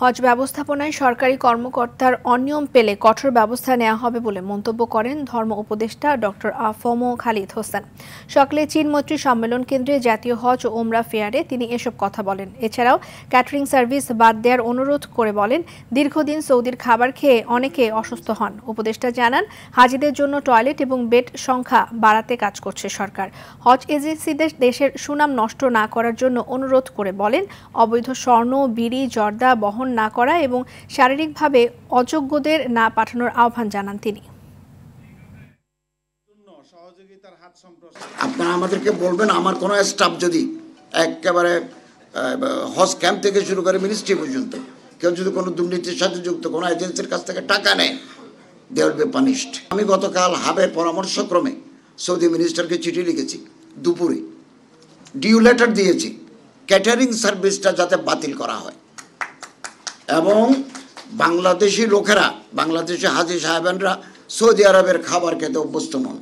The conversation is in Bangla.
হজ ব্যবস্থাপনায় সরকারি কর্মকর্তার অনিয়ম পেলে কঠোর ব্যবস্থা নেওয়া হবে বলে মন্তব্য করেন ধর্ম উপদেষ্টা ডক্টর আফম খালিদ হোসেন। সকালে চীন মৈত্রী সম্মেলন কেন্দ্রে জাতীয় হজ ও ওমরা ফেয়ারে তিনি এসব কথা বলেন। এছাড়াও ক্যাটারিং সার্ভিস বাদ দেওয়ার অনুরোধ করে বলেন, দীর্ঘদিন সৌদির খাবার খেয়ে অনেকে অসুস্থ হন। উপদেষ্টা জানান, হাজিদের জন্য টয়লেট এবং বেড সংখ্যা বাড়াতে কাজ করছে সরকার। হজ এজেন্সিদের দেশের সুনাম নষ্ট না করার জন্য অনুরোধ করে বলেন, অবৈধ স্বর্ণ, বিড়ি, জর্দা বহন না করা এবং শারীরিকভাবে অযোগ্যদের না পাঠানোর আহ্বান জানান তিনি। আপনারা আমাদেরকে বলবেন, আমার কোনো স্টাফ যদি একেবারে হজ ক্যাম্প থেকে শুরু করে মিনিস্ট্রি পর্যন্ত কেউ যদি কোনো দুর্নীতির সাথে যুক্ত কোনো এজেন্সির কাছ থেকে টাকা নেয়, দে উইল বি পানিশড। আমি গতকাল হাবের পরামর্শক্রমে সৌদি মিনিস্টারকে চিঠি লিখেছি, দুপুরে ডিউ লেটার দিয়েছি ক্যাটারিং সার্ভিসটা যাতে বাতিল করা হয় এবং বাংলাদেশি লোকেরা, বাংলাদেশি হাজি সাহেবেনরা সৌদি আরবের খাবার খেতে অভ্যস্ত নন।